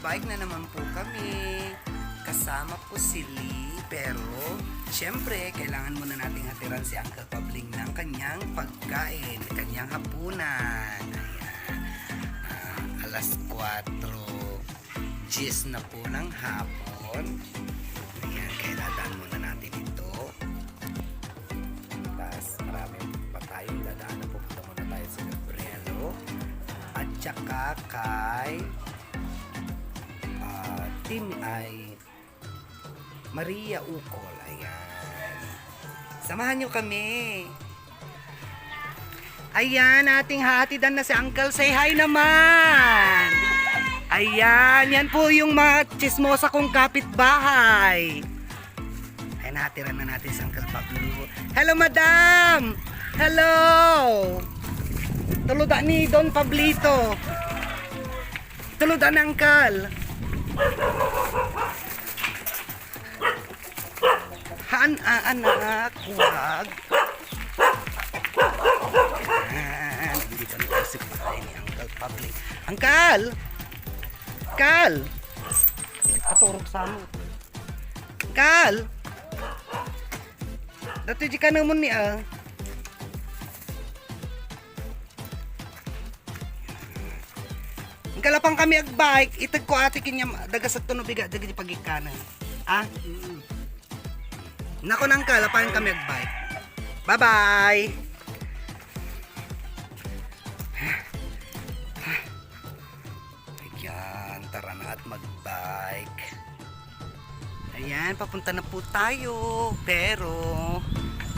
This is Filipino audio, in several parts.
nagbabike na naman po kami. Kasama po si Lee, pero syempre, kailangan muna nating hatiran si Uncle Pabling ng kanyang pagkain, kanyang hapunan. Ayan. Alas 4:10 na po ng hapon. Ayan, kaya dadaan muna natin ito. Tapos marami pa tayong dadaan na pupunta muna tayo sa Gabrielo. At saka kay Team ay Maria Ukol. Ayan. Samahan nyo kami. Ayan, ating hatidan na si Uncle. Say hi naman. Ayan, yan po yung mga chismosa kong kapitbahay. Ayan, hatiran na natin si Uncle Pablo. Hello, madam! Hello! Tuluda ni Don Pablito. Tuluda ni Uncle. Anak, huwag. Ayan, nandito na tayo sa bahay ni Uncle Pablo. Uncle! Uncle! Katurog sa mo. Uncle! Dati di ka naman niya. Kalapang kami agbike, itag ko ate kinya daga sa tunubiga, daga di pagikanan. Ah? Nako nang kalapang kami agbike. Bye-bye! Ayan, tara na at magbike. Ayan, papunta na po tayo. Pero,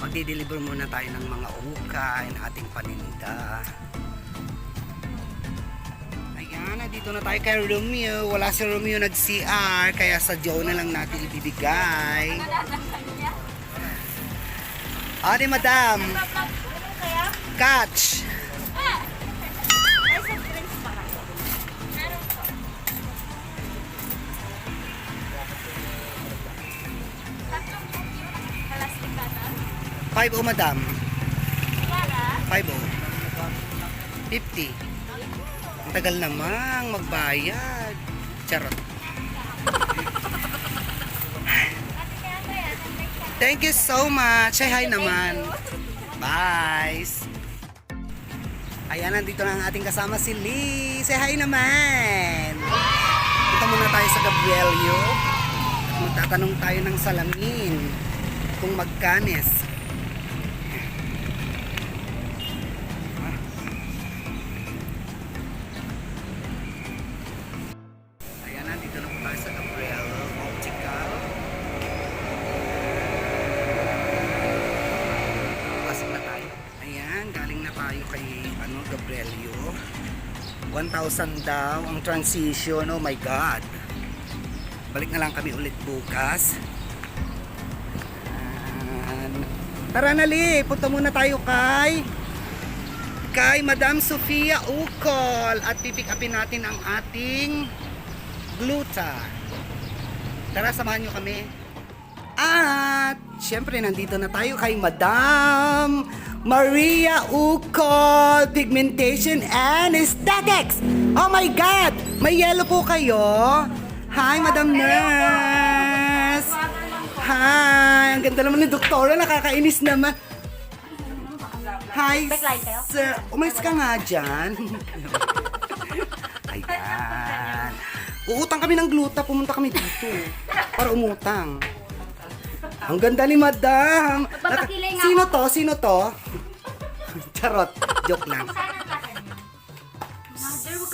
magdi-deliver muna tayo ng mga ukay na ating paninda. Dito na tayo kay Romeo. Wala si Romeo nag-CR, kaya sa Joe na lang natin ibibigay. Ate, madam. Catch. Five o madam. 5 o. 50. Tagal namang magbayad. Charot. Thank you so much. Say hi naman. Bye. Ayan, nandito na ang ating kasama si Lee. Say hi naman. Punta muna tayo sa Gabrielio. Magtatanong tayo ng salamin kung magkanes. Gabrielio 1,000 daw ang transition. Oh my god, balik na lang kami ulit bukas. Tara na Li, punta muna tayo kay Madam Sofia Ukol at pipick upin natin ang ating gluta. Tara, samahan nyo kami. At syempre nandito na tayo kay Madam Maria Ukol, Pigmentation and Aesthetics. Oh my God! May yellow po kayo. Hi, Madam Nurse. Hi, ang ganda naman ni Doktora. Nakakainis naman. Hi, sir. Umalis ka nga dyan. Ayan. Uutang kami ng gluta. Pumunta kami dito para umutang. Ang ganda ni Madam. Sino to? Sino to? Charot. Joke lang.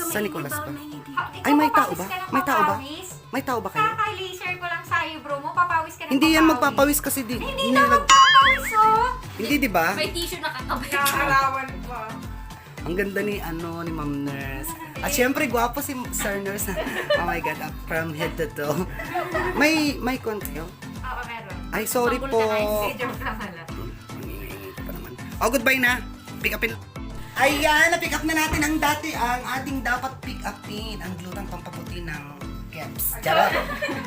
Sa Nicolas pa. Ay, may tao ba? May tao ba? May tao ba kayo? Kaka-laser ko lang sa'yo, bro mo. Papawis ka na. Hindi yan magpapawis kasi di. Hindi na magpapawis, oh. Hindi, di ba? May tissue na katabay. Kakalawan pa. Ang ganda ni ni Ma'am Nurse. At syempre gwapo si Sir Nurse. Oh my God, up from head to toe. May konti. Oo, meron. Ay, sorry po. Joke lang pala. Pa naman. Oh, goodbye na. Pick upin. Ayan, na-pick up na natin ang ating dapat pick upin. Ang glutang pampaputi ng caps. Charot.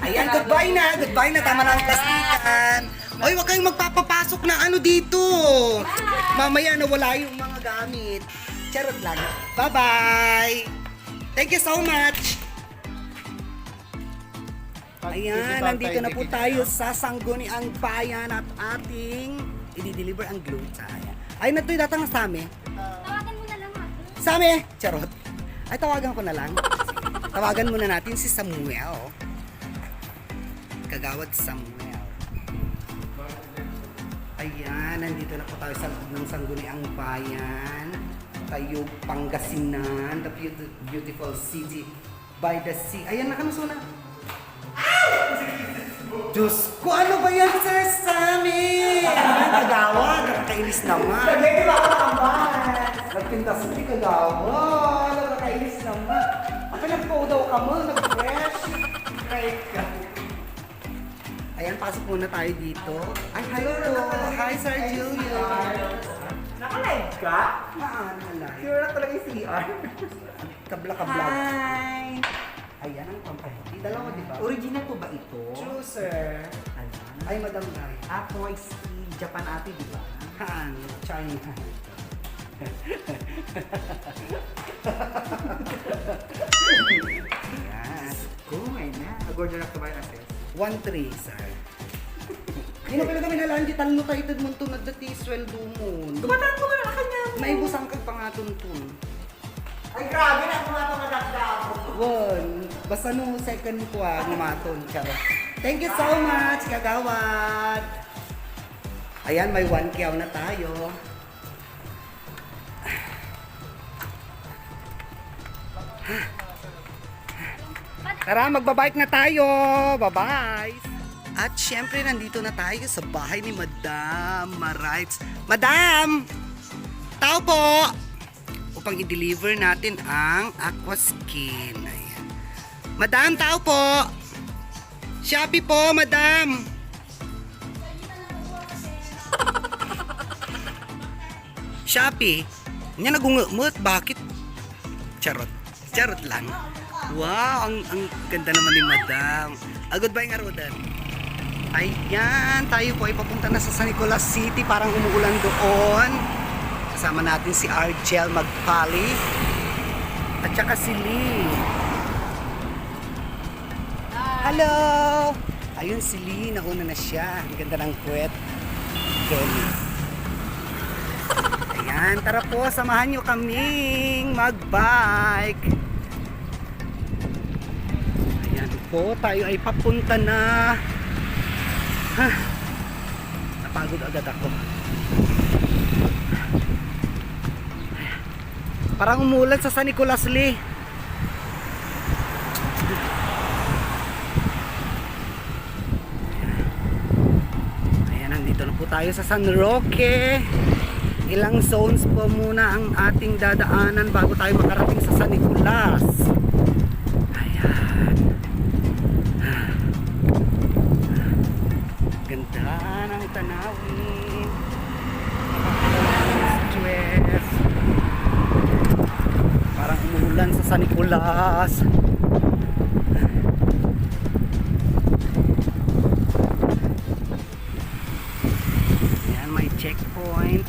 Ayan, goodbye na. Goodbye na. Tama na ang plastikan. Oy, wag kayong magpapapasok ng ano dito. Mamaya nawala yung mga gamit. Charot lang. Bye-bye. Thank you so much. Ayan, nandito na po tayo sa Sangguniang Bayan at ating i-deliver ang gluta. Ayan. Ay, na to'y datang sa amin. Tawagan mo na lang ako. Sa amin! Charot. Ay, tawagan ko na lang. Tawagan muna natin si Samuel. Kagawad Samuel. Ayan, nandito na po tayo sa loob ng Sangguniang Bayan. Tayo, Pangasinan, the beautiful city by the sea. Ayan, nakanuso na. Diyos ko, ano ba yan, Sir Sammy? Kagawad, nakakainis naman. Nagpinta ba ako nakambahan? Nagpinta sa hindi kagawad, nakakainis naman. Ang pinagpo daw ka mo, nag-fresh. Right ka. Ayan, pasok muna tayo dito. Ay, hello po. Hi, Sir Julius. Naka-live ka? Maan, halay. Sure na talaga yung CR. Kabla-kabla. Hi! Ayan ang pampahingi. Dalawa, di ba? Original po ba ito? True, sir. Ayan. Ay, Madam Guy. Ako ay si Japan ate, di ba? Haan, China. Ayan. Kumay na. Nag-order na ka ba yung access? 1-3, sir. Hindi na kami nalaan, di talo tayo itad mong tunad dati sweldo mo. Tumataan ko na kanya mo! May busang kag pangatun-tun. Ay, grabe na kung ito madagdag. Won, basta no second ko ngumaton. Charot. Thank you so much, kagawad. Ayan, may 1 kiyaw na tayo. Tara, magbabike na tayo. Bye-bye. At syempre, nandito na tayo sa bahay ni Madam Marites. Madam! Tao po! Upang i-deliver natin ang Aqua Skin. Ayan. Madam, tao po! Shopee po, Madam! Shopee? Niya nagungumot. Bakit? Charot. Charot lang. Wow, ang ganda naman ni Madam. Goodbye nga, Rodan. Ayan, tayo po ay papunta na sa San Nicolas City. Parang umuulan doon. Kasama natin si Argel Magpali. At saka si Lee. Hello! Ayun si Lee, nauna na siya. Ang ganda ng kwet. Kelly. Ayan, tara po, samahan nyo kaming magbike. Ayan po, tayo ay papunta na. Napagod agad ako. Parang umulan sa San Nicolas, Lee. Ayan, nandito na po tayo sa San Roque. Ilang zones po muna ang ating dadaanan bago tayo makarating sa San Nicolas. Ayan. Ganda ng tanawin. Stress. Parang umuulan sa San Nicolas. Ayan, may checkpoint.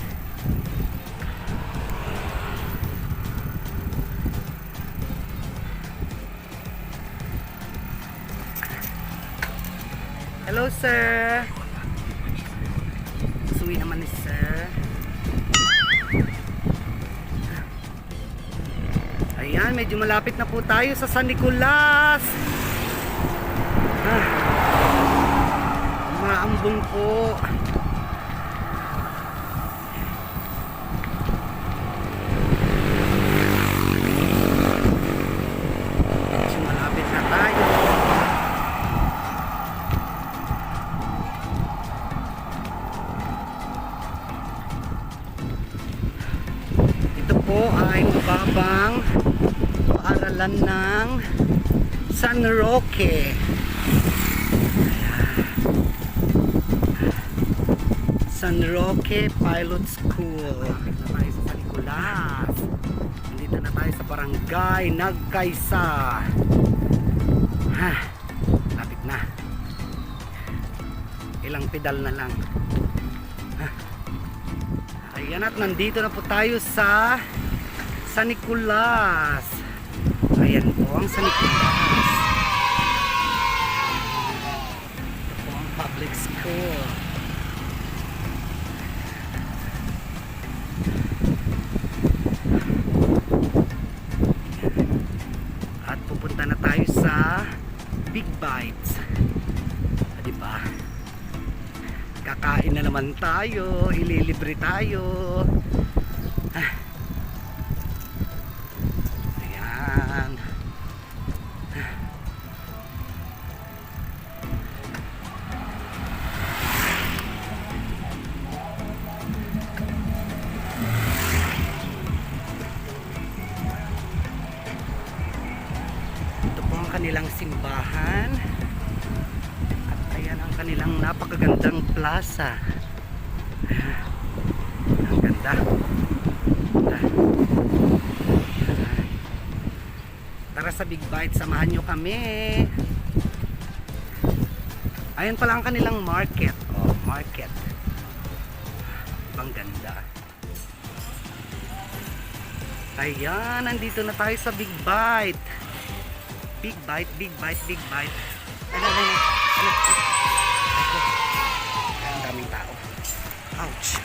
Hello, sir. Suwi naman ni sir. Ayan, medyo malapit na po tayo sa San Nicolas. Maambong po. Medyo malapit na tayo. Ito po ay mababang paaralan ng San Roque. Ayan. San Roque Pilot School. Nandito na tayo sa San Nicolas. Nandito na tayo sa barangay Nagkaisa. Lapit na. Ilang pedal na lang. Ayan, at nandito na po tayo sa San Nicolas. Ayan po ang San Nicolas. Lapu. At pupunta na tayo sa Big Bites. Di ba? Kakain na naman tayo, ililibre tayo. Ayan. Ito po ang kanilang simbahan. At ayan ang kanilang napakagandang plaza. Ang ganda. Tara sa Big Bite, samahan nyo kami. Ayan pala ang kanilang market. Oh, market. Ibang ganda. Ayan, nandito na tayo sa Big Bite. Big Bite, Big Bite, Big Bite. Ano? Ang daming tao. Ouch.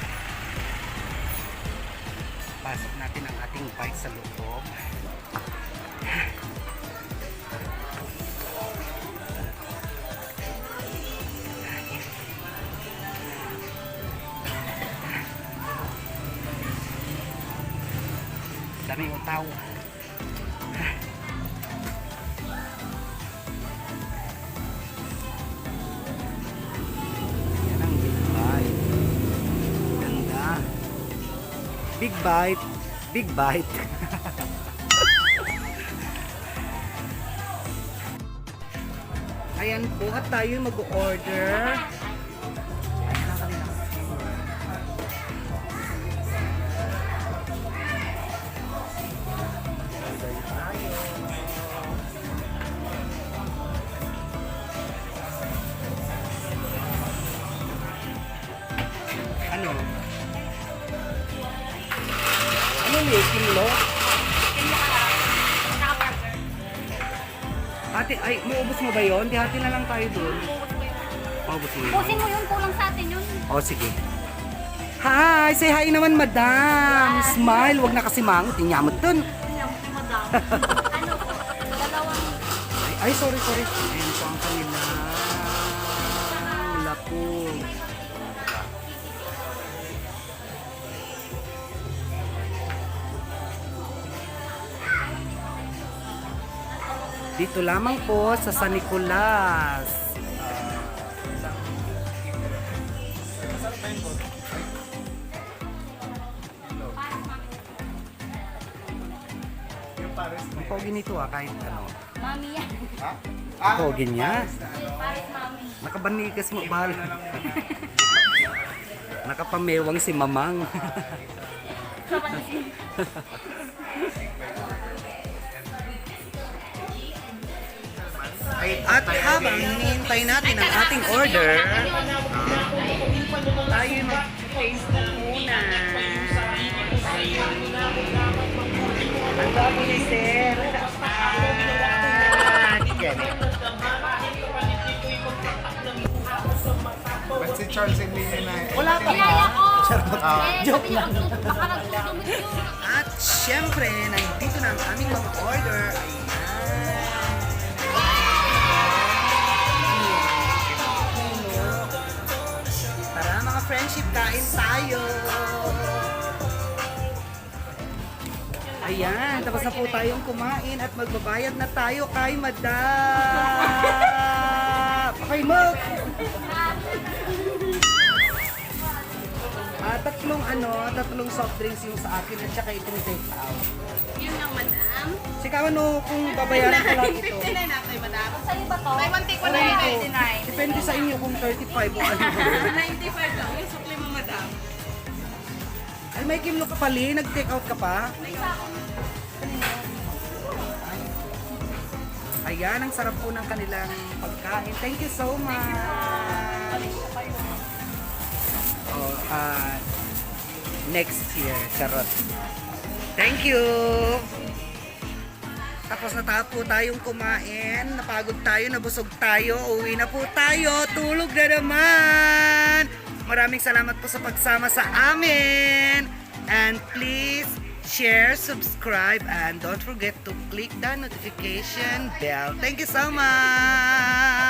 Pasok natin ang ating bite sa loob. Daming utaw. Yan ang Big Bite. Ganda. Big Bite. Big Bite. Ayan po at tayo mag-order. Ano? Ano yung kilo? Ate, ay, maubos mo ba yun? Di hati na lang tayo doon. Maubos mo yun? Pusin mo yun, kulang sa atin yun. O, sige. Hi! Say hi naman, madam! Smile! Huwag na kasi mangot. Inyamot dun. Madam. Ano? Dalawang... Ay, sorry. Ayun po ang kanilang lapu. Dito lamang po sa San Nicolas. Ang pogi nito kahit ano. Mami yan. Ang pogi niya. Paris mami. Nakabanikas mo, bahal. Nakapamewang si Mamang. At habang hinihintay natin ang ating order, tayo mag-Facebook muna. Ang dami ni Sir. Ba't si Charles hindi niya na... Wala pa Niyaya ba? ko. Joke Sabi niya, lang. baka nagdudumot yun. At syempre, nandito na ang aming mga order. Tara mga friendship, kain tayo. Ayan, tapos na po tayong kumain at magbabayad na tayo kay Madam. Okay, Mok. tatlong soft drinks yung sa akin at saka itong take out. Yun lang, madam. Sikawan no kung babayaran ko lang ito. 59 natin, madam. Sa'yo ba to? May one take ko na Ano yung ito? 99. Depende sa inyo kung 35 o ano. 95 lang. Yung sukli mo, madam. Ay, may kimlo ka pali, nag-take out ka pa. Ayan, ang sarap po ng kanilang pagkain. Thank you so much. Oh, next year, charot. Thank you. Tapos natapos tayong kumain, napagod tayo, nabusog tayo, uwi na po tayo, tulog na naman. Maraming salamat po sa pagsama sa amin. And please share, subscribe, and don't forget to click the notification bell. Thank you so much.